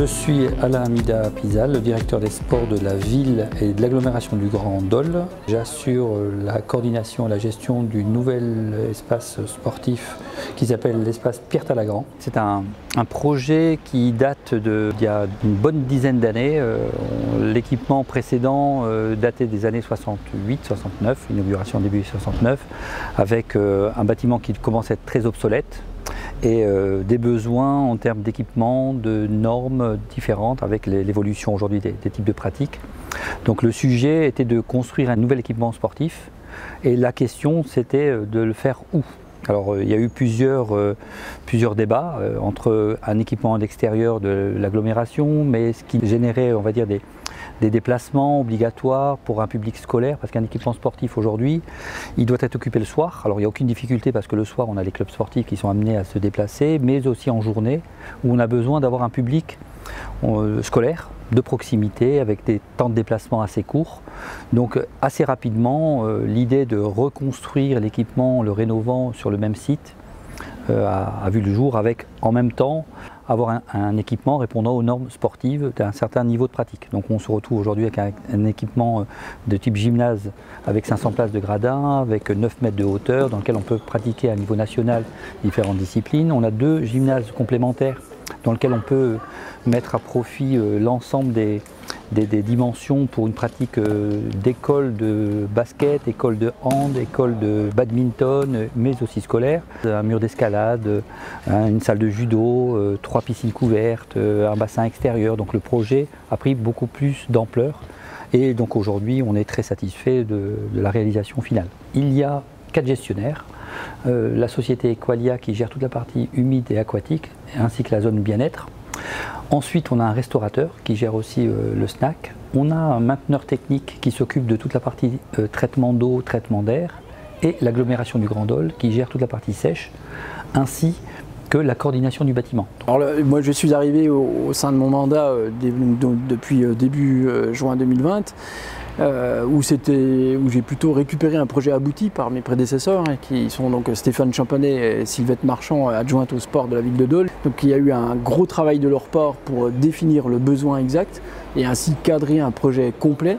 suis Alain Amida Pizal, le directeur des sports de la ville et de l'agglomération du Grand Dole. J'assure la coordination et la gestion du nouvel espace sportif qui s'appelle l'espace Pierre-Talagrand. C'est un projet qui date d'il y a une bonne dizaine d'années. L'équipement précédent datait des années 68-69, inauguration début 69, avec un bâtiment qui commence à être très obsolète, et des besoins en termes d'équipement, de normes différentes avec l'évolution aujourd'hui des types de pratiques. Donc le sujet était de construire un nouvel équipement sportif et la question c'était de le faire où. Alors il y a eu plusieurs débats entre un équipement à l'extérieur de l'agglomération, mais ce qui générait, on va dire, des déplacements obligatoires pour un public scolaire, parce qu'un équipement sportif aujourd'hui, il doit être occupé le soir. Alors il n'y a aucune difficulté parce que le soir on a les clubs sportifs qui sont amenés à se déplacer, mais aussi en journée où on a besoin d'avoir un public scolaire de proximité avec des temps de déplacement assez courts. Donc assez rapidement, l'idée de reconstruire l'équipement, le rénovant sur le même site a vu le jour, avec en même temps avoir un équipement répondant aux normes sportives d'un certain niveau de pratique. Donc on se retrouve aujourd'hui avec un équipement de type gymnase avec 500 places de gradin, avec 9 mètres de hauteur, dans lequel on peut pratiquer à niveau national différentes disciplines. On a 2 gymnases complémentaires dans lesquels on peut mettre à profit l'ensemble des dimensions pour une pratique d'école de basket, école de hand, école de badminton, mais aussi scolaire. Un mur d'escalade, une salle de judo, 3 piscines couvertes, un bassin extérieur. Donc le projet a pris beaucoup plus d'ampleur et donc aujourd'hui on est très satisfait de la réalisation finale. Il y a 4 gestionnaires. La société Equalia qui gère toute la partie humide et aquatique, ainsi que la zone bien-être. Ensuite, on a un restaurateur qui gère aussi le snack. On a un mainteneur technique qui s'occupe de toute la partie traitement d'eau, traitement d'air, et l'agglomération du Grand Dole qui gère toute la partie sèche, ainsi que la coordination du bâtiment. Alors moi je suis arrivé au sein de mon mandat depuis début juin 2020. Où j'ai plutôt récupéré un projet abouti par mes prédécesseurs, qui sont donc Stéphane Champanet et Sylvette Marchand, adjointes au sport de la ville de Dole. Donc il y a eu un gros travail de leur part pour définir le besoin exact et ainsi cadrer un projet complet.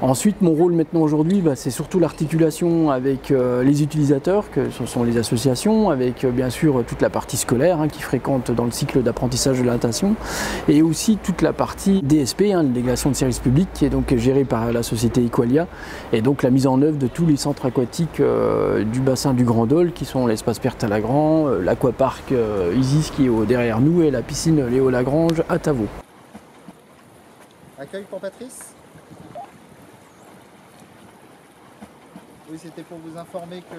Ensuite, mon rôle maintenant aujourd'hui, c'est surtout l'articulation avec les utilisateurs, que ce sont les associations, avec bien sûr toute la partie scolaire qui fréquente dans le cycle d'apprentissage de la natation, et aussi toute la partie DSP, délégation de service public, qui est donc gérée par la société Equalia, et donc la mise en œuvre de tous les centres aquatiques du bassin du Grand Dole, qui sont l'espace Pierre-Talagrand, l'aquapark Isis qui est derrière nous, et la piscine Léo Lagrange à Tavaux. Accueil pour Patrice. Oui, c'était pour vous informer que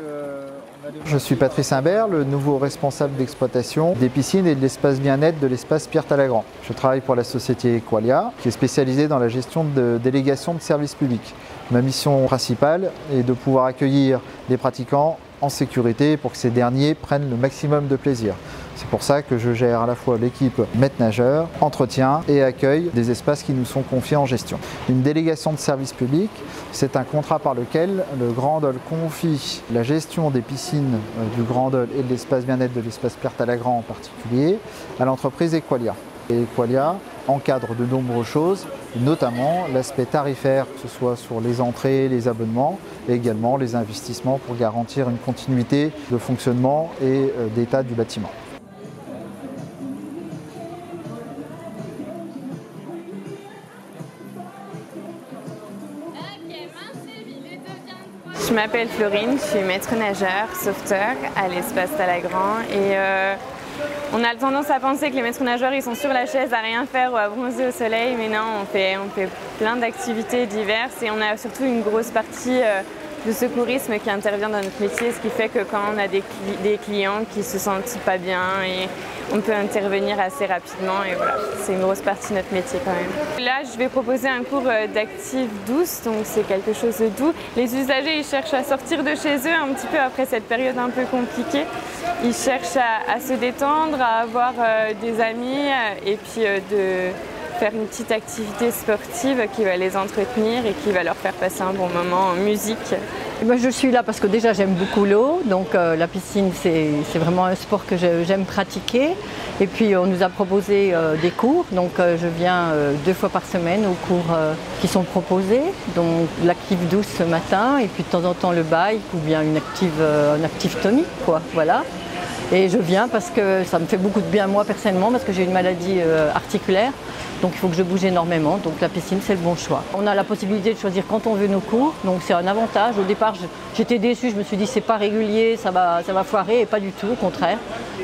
je suis Patrice Imbert, le nouveau responsable d'exploitation des piscines et de l'espace bien-être de l'espace Pierre-Talagrand. Je travaille pour la société Equalia, qui est spécialisée dans la gestion de délégations de services publics. Ma mission principale est de pouvoir accueillir des pratiquants en sécurité pour que ces derniers prennent le maximum de plaisir. C'est pour ça que je gère à la fois l'équipe maître-nageur, entretien et accueil des espaces qui nous sont confiés en gestion. Une délégation de service public, c'est un contrat par lequel le Grand Dole confie la gestion des piscines du Grand Dole et de l'espace bien-être de l'espace Pierre-Talagrand en particulier à l'entreprise Equalia. Et Equalia encadre de nombreuses choses, notamment l'aspect tarifaire, que ce soit sur les entrées, les abonnements, et également les investissements pour garantir une continuité de fonctionnement et d'état du bâtiment. Je m'appelle Florine, je suis maître nageur, sauveteur à l'espace Talagrand et on a tendance à penser que les maîtres nageurs ils sont sur la chaise à rien faire ou à bronzer au soleil, mais non, on fait plein d'activités diverses et on a surtout une grosse partie de secourisme qui intervient dans notre métier, ce qui fait que quand on a des clients qui se sentent pas bien, et on peut intervenir assez rapidement et voilà, c'est une grosse partie de notre métier quand même. Là, je vais proposer un cours d'active douce, donc c'est quelque chose de doux. Les usagers, ils cherchent à sortir de chez eux un petit peu après cette période un peu compliquée. Ils cherchent à se détendre, à avoir des amis et puis de faire une petite activité sportive qui va les entretenir et qui va leur faire passer un bon moment en musique Ben, je suis là parce que déjà j'aime beaucoup l'eau, donc la piscine c'est vraiment un sport que j'aime pratiquer. Et puis on nous a proposé des cours, donc je viens 2 fois par semaine aux cours qui sont proposés. Donc l'active douce ce matin et puis de temps en temps le bike ou bien un active tonique, quoi, voilà. Et je viens parce que ça me fait beaucoup de bien moi personnellement parce que j'ai une maladie articulaire. Donc il faut que je bouge énormément, donc la piscine c'est le bon choix. On a la possibilité de choisir quand on veut nos cours, donc c'est un avantage. Au départ j'étais déçue, je me suis dit c'est pas régulier, ça va foirer, et pas du tout, au contraire.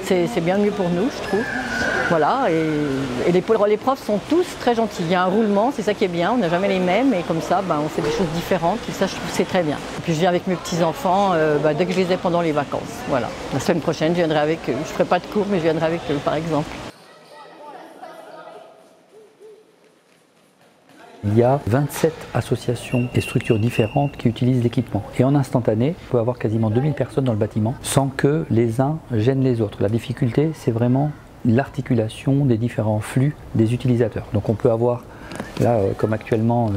C'est bien mieux pour nous, je trouve. Voilà, et les profs sont tous très gentils. Il y a un roulement, c'est ça qui est bien, on n'a jamais les mêmes, et comme ça on fait des choses différentes, et ça je trouve que c'est très bien. Et puis je viens avec mes petits-enfants dès que je les ai pendant les vacances. Voilà. La semaine prochaine je viendrai avec eux, je ne ferai pas de cours mais je viendrai avec eux par exemple. Il y a 27 associations et structures différentes qui utilisent l'équipement. Et en instantané, on peut avoir quasiment 2000 personnes dans le bâtiment sans que les uns gênent les autres. La difficulté, c'est vraiment l'articulation des différents flux des utilisateurs. Donc on peut avoir, là comme actuellement,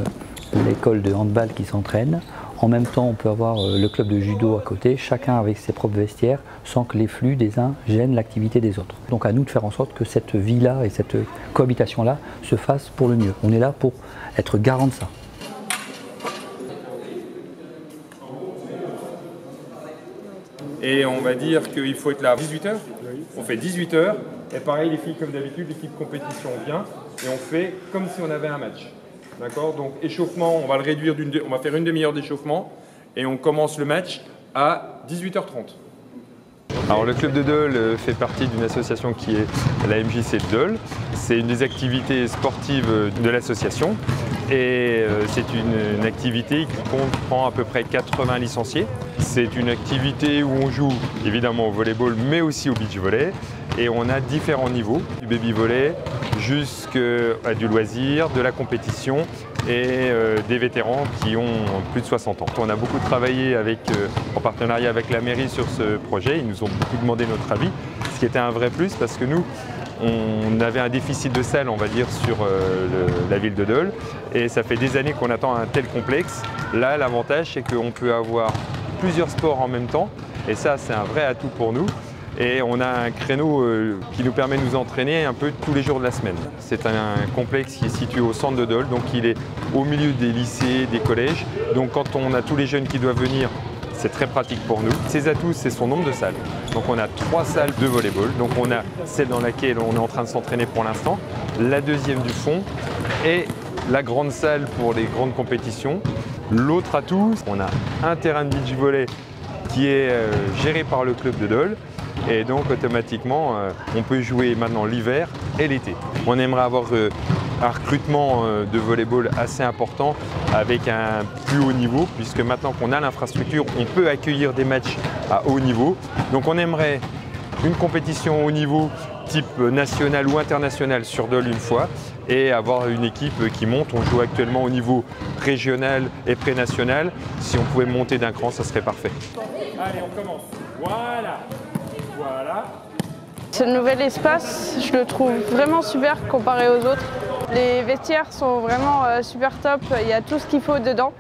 l'école de handball qui s'entraîne. En même temps, on peut avoir le club de judo à côté, chacun avec ses propres vestiaires, sans que les flux des uns gênent l'activité des autres. Donc à nous de faire en sorte que cette vie-là et cette cohabitation-là se fasse pour le mieux. On est là pour être garant de ça. Et on va dire qu'il faut être là à 18h. On fait 18h. Et pareil, les filles, comme d'habitude, l'équipe compétition vient et on fait comme si on avait un match. D'accord? Donc échauffement, on va le réduire on va faire une demi-heure d'échauffement et on commence le match à 18h30. Alors le club de Dole fait partie d'une association qui est la MJC de Dole. C'est une des activités sportives de l'association et c'est une activité qui comprend à peu près 80 licenciés. C'est une activité où on joue évidemment au volleyball mais aussi au beach volley et on a différents niveaux, du baby volley jusqu'à du loisir, de la compétition et des vétérans qui ont plus de 60 ans. On a beaucoup travaillé en partenariat avec la mairie sur ce projet, ils nous ont beaucoup demandé notre avis, ce qui était un vrai plus parce que nous, on avait un déficit de salles, on va dire, sur la ville de Dole et ça fait des années qu'on attend un tel complexe. Là, l'avantage, c'est qu'on peut avoir plusieurs sports en même temps et ça, c'est un vrai atout pour nous. Et on a un créneau qui nous permet de nous entraîner un peu tous les jours de la semaine. C'est un complexe qui est situé au centre de Dole, donc il est au milieu des lycées, des collèges. Donc quand on a tous les jeunes qui doivent venir, c'est très pratique pour nous. Ses atouts, c'est son nombre de salles. Donc on a 3 salles de volleyball. Donc on a celle dans laquelle on est en train de s'entraîner pour l'instant, la deuxième du fond et la grande salle pour les grandes compétitions. L'autre atout, on a un terrain de beach volley qui est géré par le club de Dole. Et donc automatiquement, on peut jouer maintenant l'hiver et l'été. On aimerait avoir un recrutement de volleyball assez important avec un plus haut niveau, puisque maintenant qu'on a l'infrastructure, on peut accueillir des matchs à haut niveau. Donc on aimerait une compétition haut niveau type national ou international sur Dole une fois et avoir une équipe qui monte. On joue actuellement au niveau régional et pré-national. Si on pouvait monter d'un cran, ça serait parfait. Allez, on commence. Voilà. Voilà. Ce nouvel espace, je le trouve vraiment super comparé aux autres. Les vestiaires sont vraiment super top, il y a tout ce qu'il faut dedans.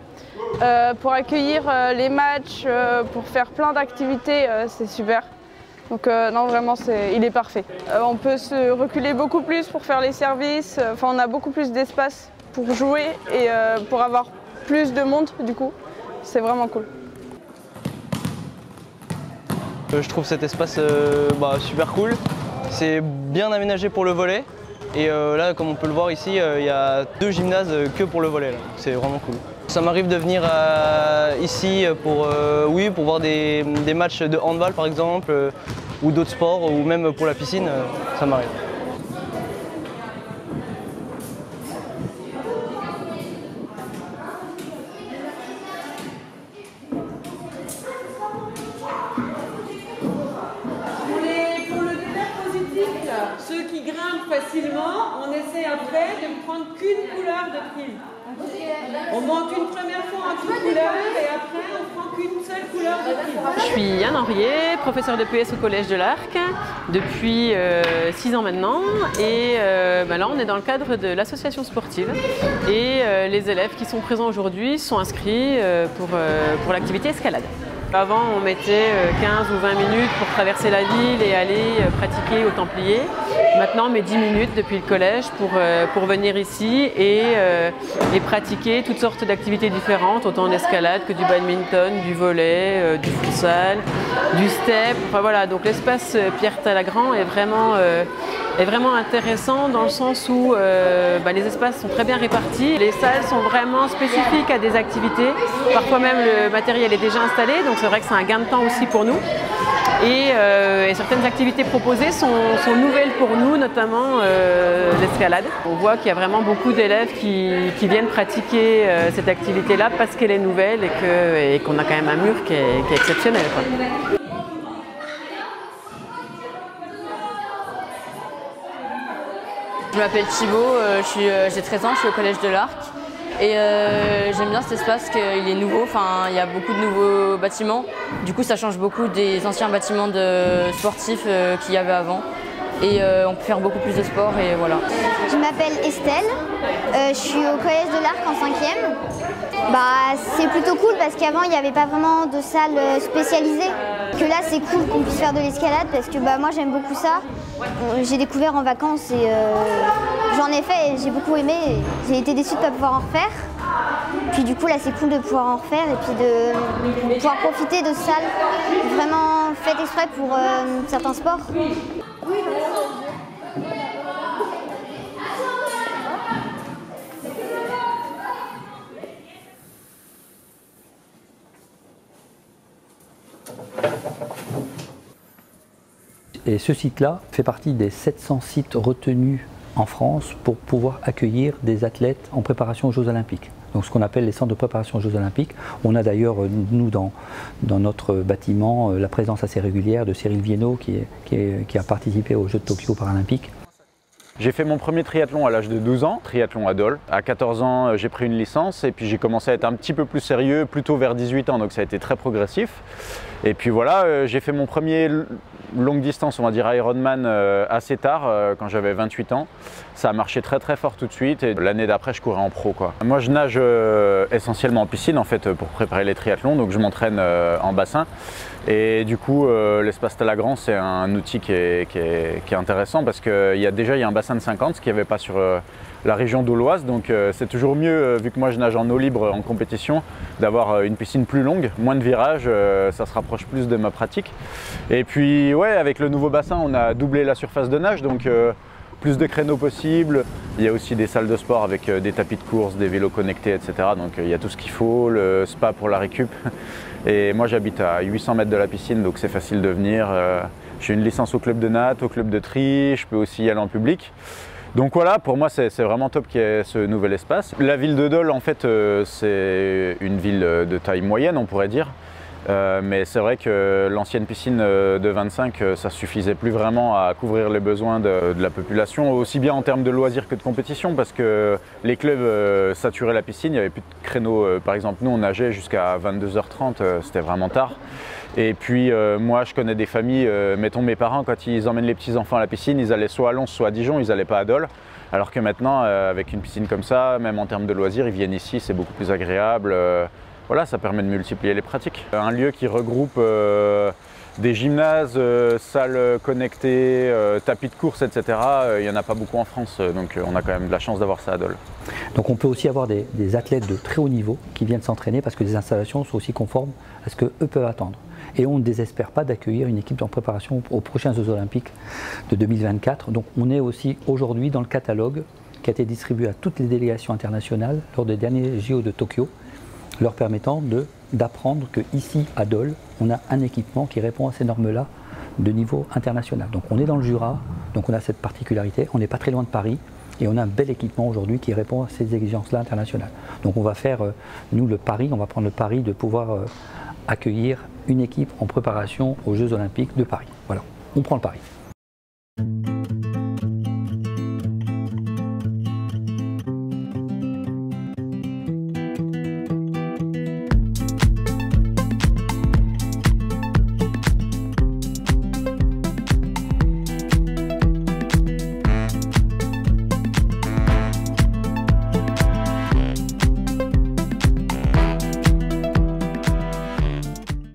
Pour accueillir les matchs, pour faire plein d'activités, c'est super. Donc non, vraiment, il est parfait. On peut se reculer beaucoup plus pour faire les services, on a beaucoup plus d'espace pour jouer et pour avoir plus de monde du coup. C'est vraiment cool. Je trouve cet espace super cool. C'est bien aménagé pour le volley. Et là, comme on peut le voir ici, il y a 2 gymnases que pour le volley. C'est vraiment cool. Ça m'arrive de venir ici pour voir des matchs de handball par exemple, ou d'autres sports, ou même pour la piscine, ça m'arrive. Ceux qui grimpent facilement, on essaie après de ne prendre qu'une couleur de prime. On monte une première fois en toute couleur et après on prend qu'une seule couleur. Je suis Yann Henriet, professeur de PS au Collège de l'Arc depuis 6 ans maintenant. Et là on est dans le cadre de l'association sportive. Et les élèves qui sont présents aujourd'hui sont inscrits pour l'activité escalade. Avant, on mettait 15 ou 20 minutes pour traverser la ville et aller pratiquer au Templier. Maintenant, on met 10 minutes depuis le collège pour venir ici et pratiquer toutes sortes d'activités différentes, autant d'escalade que du badminton, du volley, du futsal, du step. Enfin, voilà, donc l'espace Pierre Talagrand est vraiment intéressant dans le sens où les espaces sont très bien répartis. Les salles sont vraiment spécifiques à des activités. Parfois même le matériel est déjà installé, donc c'est vrai que c'est un gain de temps aussi pour nous. Et certaines activités proposées sont nouvelles pour nous, notamment l'escalade. On voit qu'il y a vraiment beaucoup d'élèves qui viennent pratiquer cette activité-là parce qu'elle est nouvelle et qu'on a quand même un mur qui est exceptionnel, quoi. Je m'appelle Thibaut, j'ai 13 ans, je suis au Collège de l'Arc et j'aime bien cet espace qu'il est nouveau, il y a beaucoup de nouveaux bâtiments, du coup ça change beaucoup des anciens bâtiments sportifs qu'il y avait avant et on peut faire beaucoup plus de sport et voilà. Je m'appelle Estelle, je suis au Collège de l'Arc en 5e. C'est plutôt cool parce qu'avant il n'y avait pas vraiment de salle spécialisée. Que là c'est cool qu'on puisse faire de l'escalade parce que moi j'aime beaucoup ça. J'ai découvert en vacances et j'en ai fait et j'ai beaucoup aimé. J'ai été déçue de ne pas pouvoir en refaire. Puis du coup là c'est cool de pouvoir en refaire et puis de pouvoir profiter de salles vraiment faites exprès pour certains sports. Et ce site-là fait partie des 700 sites retenus en France pour pouvoir accueillir des athlètes en préparation aux Jeux Olympiques. Donc ce qu'on appelle les centres de préparation aux Jeux Olympiques. On a d'ailleurs, nous, dans notre bâtiment, la présence assez régulière de Cyril Viennot qui a participé aux Jeux de Tokyo Paralympiques. J'ai fait mon premier triathlon à l'âge de 12 ans, triathlon à Dole. À 14 ans, j'ai pris une licence et puis j'ai commencé à être un petit peu plus sérieux, plutôt vers 18 ans, donc ça a été très progressif. Et puis voilà, j'ai fait mon premier longue distance, on va dire Ironman, assez tard, quand j'avais 28 ans. Ça a marché très très fort tout de suite et l'année d'après, je courais en pro, quoi. Moi, je nage essentiellement en piscine, en fait, pour préparer les triathlons, donc je m'entraîne en bassin. Et du coup, l'espace Talagrand, c'est un outil qui est intéressant parce qu'il y a un bassin de 50, ce qu'il n'y avait pas sur la région dauloise. Donc c'est toujours mieux, vu que moi je nage en eau libre en compétition, d'avoir une piscine plus longue, moins de virages, ça se rapproche plus de ma pratique. Et puis ouais, avec le nouveau bassin, on a doublé la surface de nage, donc plus de créneaux possibles. Il y a aussi des salles de sport avec des tapis de course, des vélos connectés, etc. Donc il y a tout ce qu'il faut, le spa pour la récup. Et moi j'habite à 800 mètres de la piscine, donc c'est facile de venir. J'ai une licence au club de natte, au club de tri, je peux aussi y aller en public. Donc voilà, pour moi c'est vraiment top qu'il y ait ce nouvel espace. La ville de Dole, en fait, c'est une ville de taille moyenne, on pourrait dire. Mais c'est vrai que l'ancienne piscine de 25, ça suffisait plus vraiment à couvrir les besoins de la population, aussi bien en termes de loisirs que de compétition, parce que les clubs saturaient la piscine, il n'y avait plus de créneaux. Par exemple, nous on nageait jusqu'à 22h30, c'était vraiment tard. Et puis moi je connais des familles, mettons mes parents, quand ils emmènent les petits-enfants à la piscine, ils allaient soit à Lons, soit à Dijon, ils n'allaient pas à Dole. Alors que maintenant, avec une piscine comme ça, même en termes de loisirs, ils viennent ici, c'est beaucoup plus agréable. Voilà, ça permet de multiplier les pratiques. Un lieu qui regroupe des gymnases, salles connectées, tapis de course, etc. Il n'y en a pas beaucoup en France, donc on a quand même de la chance d'avoir ça à Dole. Donc on peut aussi avoir des athlètes de très haut niveau qui viennent s'entraîner parce que les installations sont aussi conformes à ce qu'eux peuvent attendre. Et on ne désespère pas d'accueillir une équipe en préparation aux prochains Jeux Olympiques de 2024. Donc on est aussi aujourd'hui dans le catalogue qui a été distribué à toutes les délégations internationales lors des derniers JO de Tokyo, leur permettant d'apprendre qu'ici, à Dole, on a un équipement qui répond à ces normes-là de niveau international. Donc on est dans le Jura, donc on a cette particularité, on n'est pas très loin de Paris, et on a un bel équipement aujourd'hui qui répond à ces exigences-là internationales. Donc on va faire, nous, le pari, on va prendre le pari de pouvoir accueillir une équipe en préparation aux Jeux Olympiques de Paris. Voilà, on prend le pari.